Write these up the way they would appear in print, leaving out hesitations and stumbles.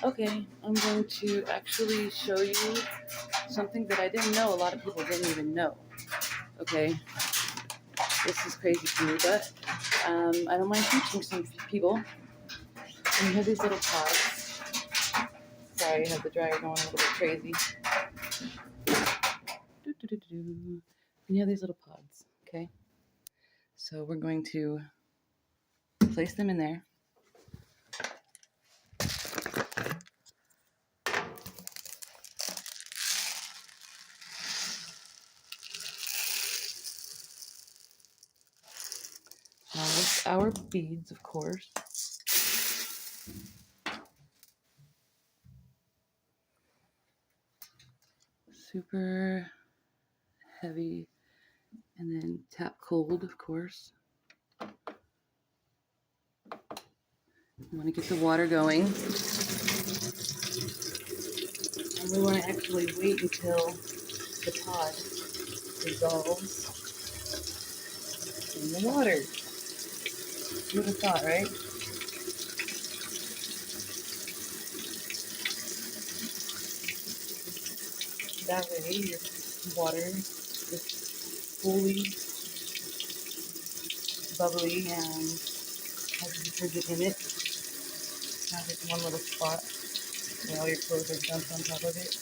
Okay, I'm going to actually show you something that I didn't know a lot of people didn't even know. Okay, this is crazy to me, but I don't mind teaching some people. And you have these little pods. Sorry, I have the dryer going a little bit crazy. And you have these little pods, okay? So we're going to place them in there. With our beads, of course. Super heavy. And then tap cold, of course. You want to get the water going. And we want to actually wait until the pod dissolves in the water. You would have thought, right? That way your water is fully bubbly and has detergent in it. Not just one little spot where all your clothes are dumped on top of it.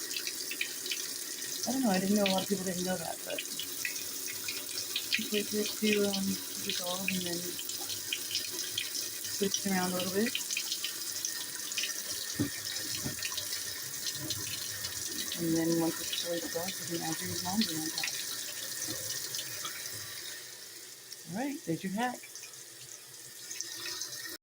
I don't know, I didn't know a lot of people didn't know that, but just wait for it to dissolve and then switch it around a little bit. And then once it's fully dissolved, you can add your laundry on top. Alright, there's your hack.